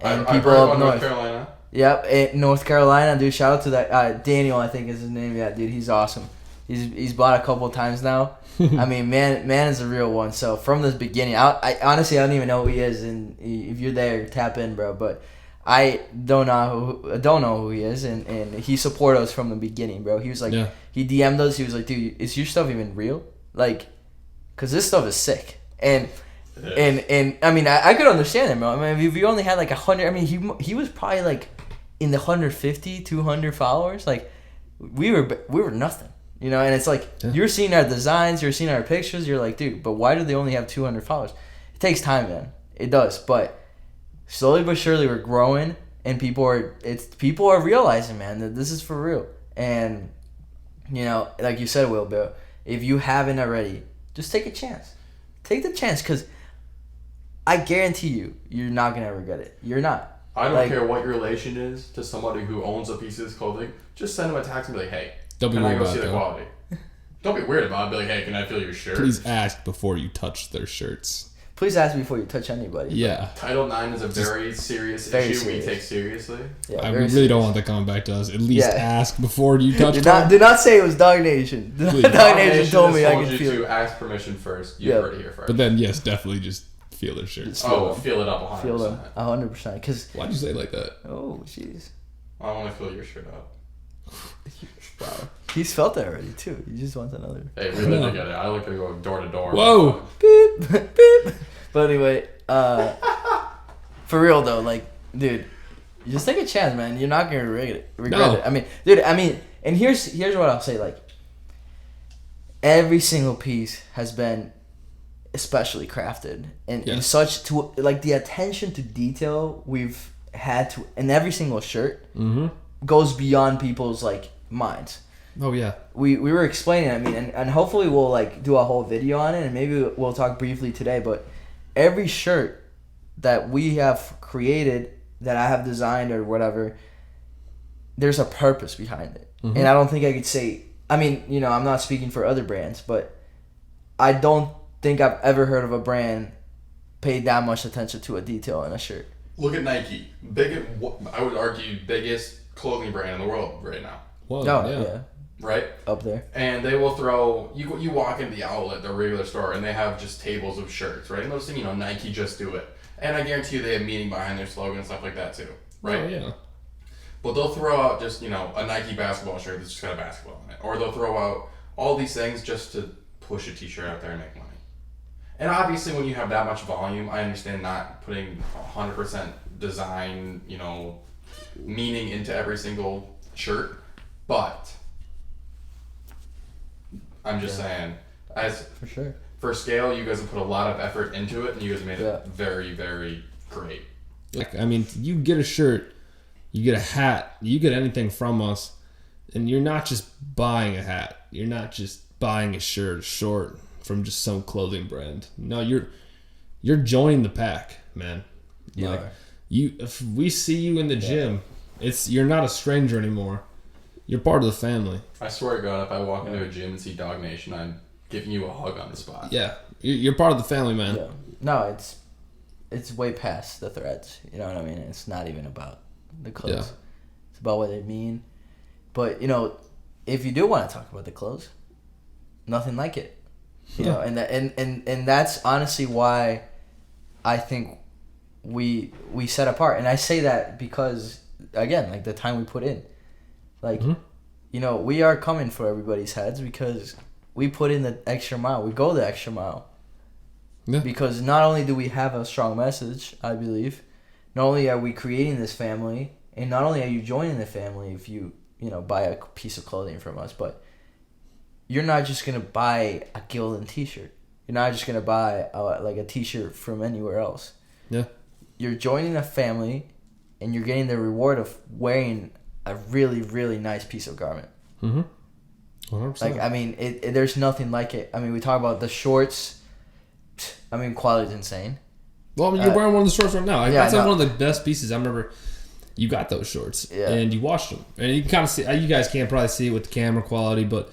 and I've people heard up about north. North Carolina. Yep, North Carolina, dude. Shout out to that Daniel, I think is his name. Yeah, dude, he's awesome. He's bought a couple of times now. I mean, man is a real one. So from the beginning, I honestly don't even know who he is, and if you're there, tap in, bro. But I don't know who he is, and he supported us from the beginning, bro. He was like, he DM'd us. He was like, dude, is your stuff even real? Like, cause this stuff is sick, and I mean, I could understand him, bro. I mean, if you only had like 100, I mean, he was probably like in the 150, 200 followers. Like, we were nothing, you know. And it's like you're seeing our designs, you're seeing our pictures. You're like, dude, but why do they only have 200 followers? It takes time, man. It does, but slowly but surely we're growing, and people are realizing, man, that this is for real. And you know, like you said, Will, Bill, if you haven't already, just take a chance. Take the chance, because I guarantee you're not going to regret it. You're not. I don't care what your relation is to somebody who owns a piece of this clothing. Just send them a text and be like, hey, can I go see the quality? Don't be weird about it. Be like, hey, can I feel your shirt? Please ask before you touch their shirts. Please ask before you touch anybody. Yeah. Title IX is a very serious issue serious. we take seriously. Yeah, I really don't want that coming back to us. At least ask before you touch them. Do not say it was Dog Nation. Dog Nation told me I could feel you to ask permission first. You heard it here first. But then, yes, definitely just feel their shirts. Feel it up 100%. Feel them 100%. Why'd you say it like that? Oh, jeez. I want to feel your shirt up. Wow. He's felt that already, too. He just wants another. Hey, we literally get it. I look at go door to door. Whoa! Beep, beep. But anyway, for real, though, like, dude, just take a chance, man. You're not going to regret it. I mean, dude, and here's what I'll say, like, every single piece has been especially crafted and such to like the attention to detail we've had to in every single shirt goes beyond people's like minds. Oh yeah, we were explaining, I mean, and hopefully we'll like do a whole video on it, and maybe we'll talk briefly today, but every shirt that we have created, that I have designed or whatever, there's a purpose behind it. And I don't think I could say, I mean, you know, I'm not speaking for other brands, but I don't think I've ever heard of a brand pay that much attention to a detail in a shirt. Look at Nike. I would argue biggest clothing brand in the world right now. Well, yeah. Right? Up there. And they will throw, you walk into the outlet, the regular store, and they have just tables of shirts, right? And those things, you know, Nike just do it. And I guarantee you they have meaning behind their slogan and stuff like that too, right? Oh, yeah. But they'll throw out just, you know, a Nike basketball shirt that's just got a basketball in it. Or they'll throw out all these things just to push a t-shirt out there and make money. And obviously when you have that much volume, I understand not putting 100% design, you know, meaning into every single shirt. But I'm just saying, as for sure. For scale, you guys have put a lot of effort into it, and you guys made it very, very great. Like, I mean, you get a shirt, you get a hat, you get anything from us, and you're not just buying a hat. You're not just buying a shirt, a short from just some clothing brand. No, you're joining the pack, man. Like, if we see you in the gym, you're not a stranger anymore. You're part of the family. I swear to God, if I walk into a gym and see Dog Nation, I'm giving you a hug on the spot. Yeah, you're part of the family, man. Yeah. No, it's way past the threads. You know what I mean? It's not even about the clothes. Yeah. It's about what they mean. But, you know, if you do want to talk about the clothes, nothing like it. You know, and that's honestly why I think we set apart. And I say that because, again, like the time we put in. Like, you know, we are coming for everybody's heads because we put in the extra mile. We go the extra mile. Yeah. Because not only do we have a strong message, I believe, not only are we creating this family, and not only are you joining the family if you buy a piece of clothing from us, but you're not just going to buy a Gildan t-shirt. You're not just going to buy a t-shirt from anywhere else. Yeah. you're joining a family, and you're getting the reward of wearing a really, really nice piece of garment. 100%. Like, I mean, there's nothing like it. I mean, we talk about the shorts. I mean, quality's insane. Well, I mean, you're wearing one of the shorts right now. Yeah, That's like one of the best pieces. I remember you got those shorts and you washed them, and you can kind of see. You guys can't probably see it with the camera quality, but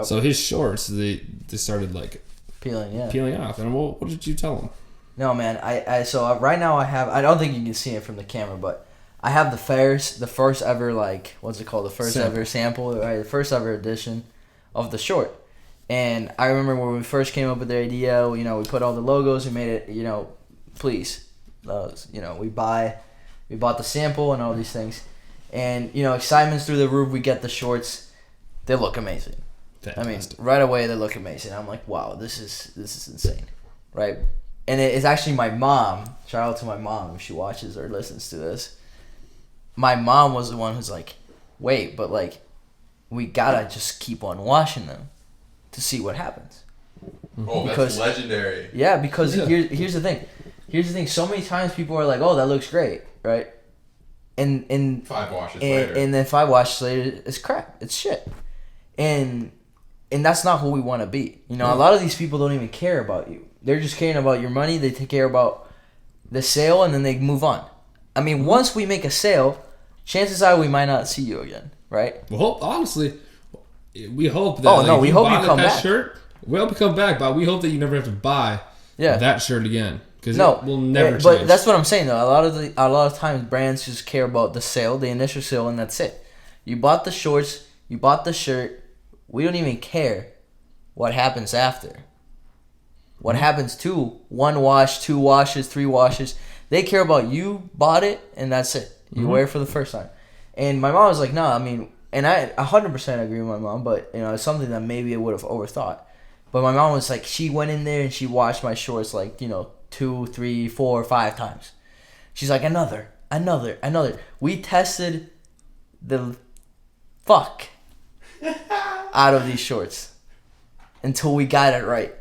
so his shorts they started like peeling off. And what did you tell him? No, man. So right now I don't think you can see it from the camera, but I have the first ever, like, what's it called? The first ever sample, right? The first ever edition of the short. And I remember when we first came up with the idea, we put all the logos, we made it, please. We bought the sample and all these things. And, excitement's through the roof. We get the shorts. They look amazing. Fantastic. I mean, right away they look amazing. I'm like, wow, this is insane, right? And it's actually my mom. Shout out to my mom if she watches or listens to this. My mom was the one who's like, wait, but like, we gotta just keep on washing them to see what happens. Oh, that's legendary. Yeah, because here's the thing. So many times people are like, oh, that looks great, right? And 5 washes later. And then 5 washes later, it's crap. It's shit. And that's not who we want to be. A lot of these people don't even care about you. They're just caring about your money. They take care about the sale, and then they move on. I mean, once we make a sale, chances are we might not see you again, right? Well, honestly, we hope that. We hope you come back. Shirt, we hope you come back, but we hope that you never have to buy that shirt again, because it will never change. But that's what I'm saying, though. A lot of times, brands just care about the sale, the initial sale, and that's it. You bought the shorts, you bought the shirt. We don't even care what happens after. What happens to 1 wash, 2 washes, 3 washes. They care about you bought it, and that's it. You wear it for the first time. And my mom was like, no, I mean, and I 100% agree with my mom, but, it's something that maybe I would have overthought. But my mom was like, she went in there and she washed my shorts like, 2, 3, 4, 5 times. She's like, another. We tested the fuck out of these shorts until we got it right.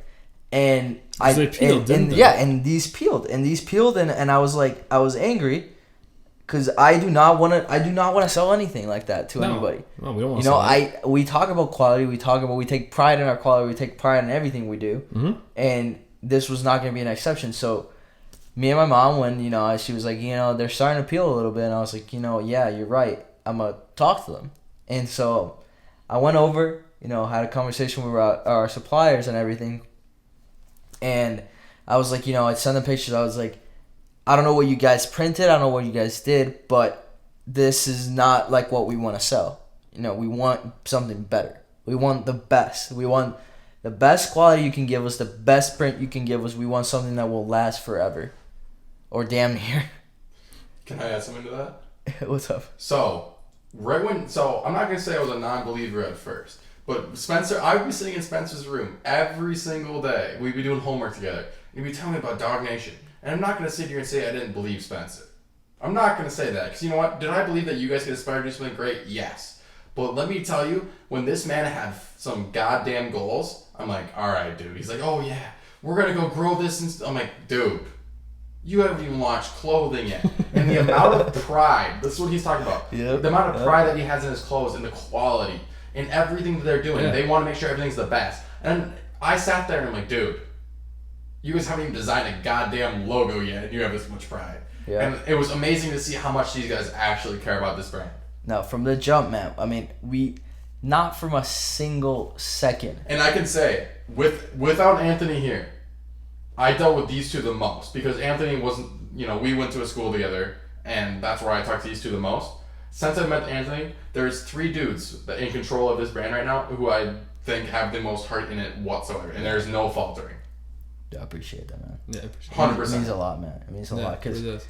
And they peeled, didn't they? And these peeled, and I was like, I was angry because I do not want to sell anything like that to anybody. No, we don't want to sell it. We talk about quality, we take pride in our quality, we take pride in everything we do, and this was not going to be an exception. So me and my mom, when she was like, they're starting to peel a little bit, and I was like, yeah, you're right, I'm gonna talk to them. And so I went over, had a conversation with our suppliers and everything. And I was like, I'd send them pictures. I was like, I don't know what you guys printed. I don't know what you guys did. But this is not like what we want to sell. We want something better. We want the best. We want the best quality you can give us, the best print you can give us. We want something that will last forever. Or damn near. Can I add something to that? What's up? So I'm not going to say I was a non-believer at first. But Spencer, I would be sitting in Spencer's room every single day. We'd be doing homework together. He'd be telling me about Dog Nation. And I'm not going to sit here and say I didn't believe Spencer. I'm not going to say that. Because you know what? Did I believe that you guys could aspire to do something great? Yes. But let me tell you, when this man had some goddamn goals, I'm like, all right, dude. He's like, oh, yeah, we're going to go grow this. And I'm like, dude, you haven't even launched clothing yet. And the amount of pride, that's what he's talking about. Yep. The amount of pride that he has in his clothes and the quality. In everything that they're doing. They want to make sure everything's the best. And I sat there and I'm like, dude, you guys haven't even designed a goddamn logo yet and you have this much pride. Yeah. And it was amazing to see how much these guys actually care about this brand. No, from the jump, man. I mean, not from a single second. And I can say, without Anthony here, I dealt with these two the most. Because Anthony wasn't, we went to a school together and that's where I talked to these two the most. Since I met Anthony, there's 3 dudes that in control of this brand right now who I think have the most heart in it whatsoever, and there's no faltering. Yeah, I appreciate that, man. Yeah, 100%. It means a lot, man. It means a lot because like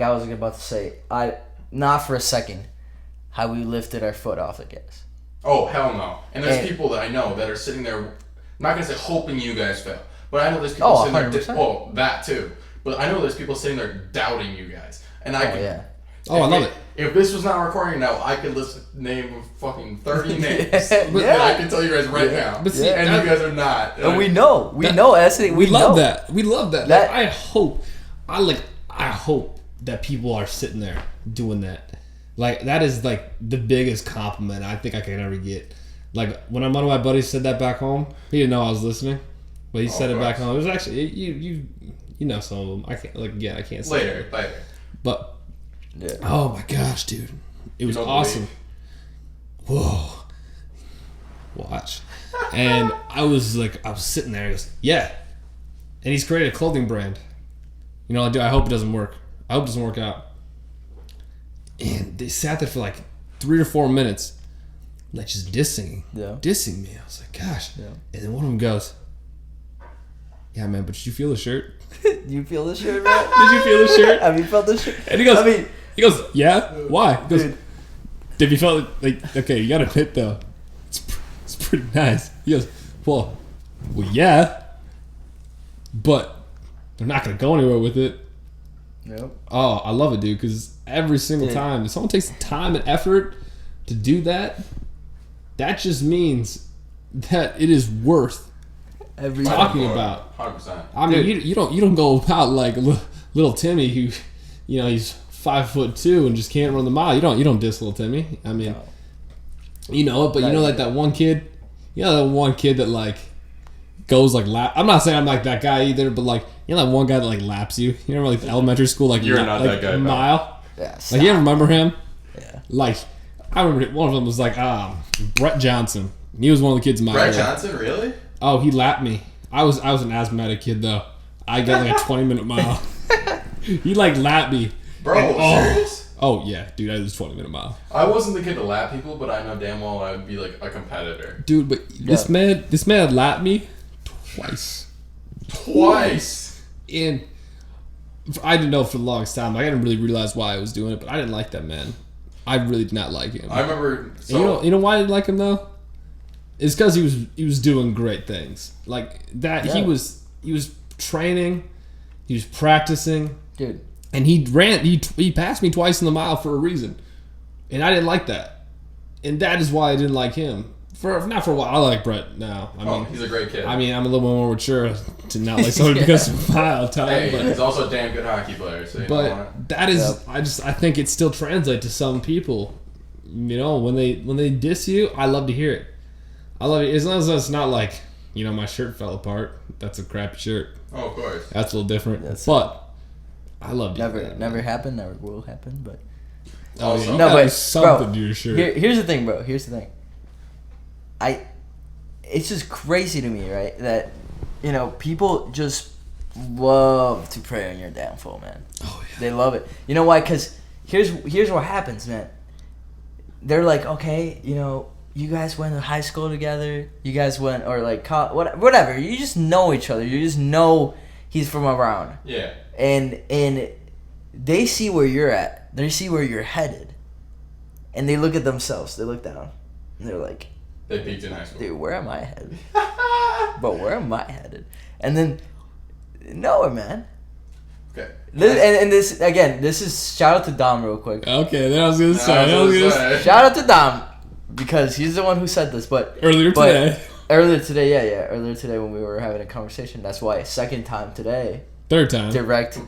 I was about to say, not for a second how we lifted our foot off the gas. Oh hell no! And there's people that I know that are sitting there. I'm not gonna say hoping you guys fail, but I know there's people sitting 100%. there. That too. But I know there's people sitting there doubting you guys, and I can. Yeah. I love it. If this was not recording now, I could name fucking 30 names Yeah. that I can tell you guys right now. But see, and you guys are not. And we know. We know. We love that. We love that. That- I hope that people are sitting there doing that. Like, that is like the biggest compliment I think I can ever get. Like, when one of my buddies said that back home, he didn't know I was listening, but he said it back home. It was actually you know some of them. I can't say later. But Yeah. oh my gosh, dude, it was awesome. Whoa, watch. And I was sitting there. He goes, yeah, and he's created a clothing brand. You know, I hope it doesn't work. I hope it doesn't work out. And they sat there for like 3 or 4 minutes, like just dissing me. I was like, gosh. Yeah. And then one of them goes, yeah, man, but did you feel the shirt? You feel the shirt, man? Did you feel the shirt? Have you felt the shirt? And he goes, yeah. Why? He goes, Dude. have you felt it? Like, okay, you gotta admit though, it's pretty nice. He goes, well, yeah, but they're not gonna go anywhere with it. Yep. Oh, I love it, dude, because every single time if someone takes the time and effort to do that, that just means that it is worth talking about. 100%. I mean, you don't go about like little Timmy who, you know, he's 5'2" and just can't run the mile. You don't diss little Timmy. I mean, you know it, but you know like that one kid, that like goes like lap. I'm not saying I'm like that guy either, but like, you know that one guy that like laps you. You remember like elementary school, like you're not that guy, mile. Yeah, like you ever remember him? Yeah. Like I remember one of them was like Brett Johnson. He was one of the kids in my Brett Johnson, really? Oh, he lapped me. I was an asthmatic kid though. I got like a 20-minute mile. He like lapped me. Bro, serious? Oh yeah, dude, I was 20-minute mile. I wasn't the kid to lap people, but I know damn well I would be like a competitor. Dude, but this man had lapped me twice. And I didn't know for the longest time. I didn't really realize why I was doing it, but I didn't like that man. I really did not like him. I remember. So, you know why I didn't like him though? It's because he was doing great things like that. Yeah. He was training, he was practicing, dude, and he passed me twice in the mile for a reason, and I didn't like that, and that is why I didn't like him. Not for a while. I like Brett now. I mean, he's a great kid. I mean, I'm a little more mature to not like someone because of mile time. Hey, but he's also a damn good hockey player. So that is, I think it still translates to some people. You know, when they diss you, I love to hear it. I love it as long as it's not like, you know, my shirt fell apart. That's a crappy shirt. Oh, of course. That's a little different. But I love it. Never happened. Never will happen. But also, no, but something bro, to your shirt. Here's the thing, bro. Here's the thing. It's just crazy to me, right? That, you know, people just love to prey on your downfall, man. Oh yeah. They love it. You know why? Because here's what happens, man. They're like, okay, you know, you guys went to high school together. You guys went, or like whatever. You just know each other. You just know he's from around. Yeah. And they see where you're at. They see where you're headed. And they look at themselves. They look down. And they're like, they peaked in high school. dude, where am I headed? But where am I headed? And then, nowhere, man. Okay. And this, again, this is, shout out to Dom real quick. Okay, then I was going to say. Shout out to Dom, because he's the one who said this, but... Earlier today, Earlier today when we were having a conversation. That's why, second time today. Third time. Direct.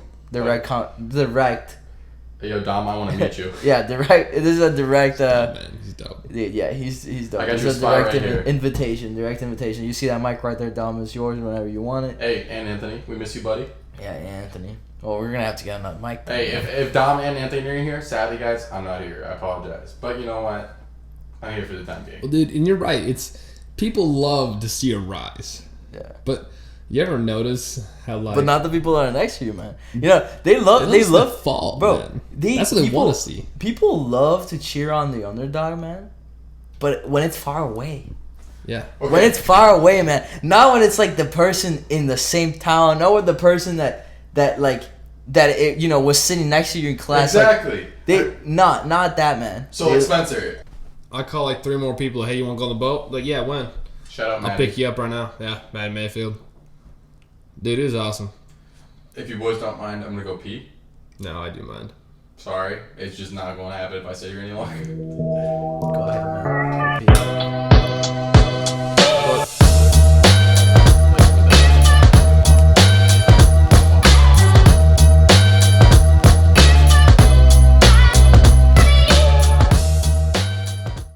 Hey, yo, Dom, I want to meet you. Yeah, direct. This is a direct. Man, he's dope. Yeah, he's dope. I got it's your a spot direct right here. invitation. Direct invitation. You see that mic right there, Dom? Is yours whenever you want it. Hey, and Anthony, we miss you, buddy. Yeah, Anthony. Well, we're gonna have to get another mic. Hey, if Dom and Anthony are in here, sadly, guys, I'm not here. I apologize, but you know what? I'm here for the time being. Well, dude, and you're right. It's people love to see a rise. Yeah. But you ever notice how like? But not the people that are next to you, man. You know they love the fall, bro. Man. That's what they want to see. People love to cheer on the underdog, man. But when it's far away. Yeah. Okay. When it's far away, man. Not when it's like the person in the same town. Not with the person that was sitting next to you in class. Exactly. Like, not that, man. So Spencer. I call like 3 more people. Hey, you want to go on the boat? Like, yeah, when? Shout out, Maddie. I'll pick you up right now. Yeah, Matt Mayfield. Dude, it is awesome. If you boys don't mind, I'm gonna go pee. No, I do mind. Sorry, it's just not going to happen if I sit here any longer. Go ahead, man.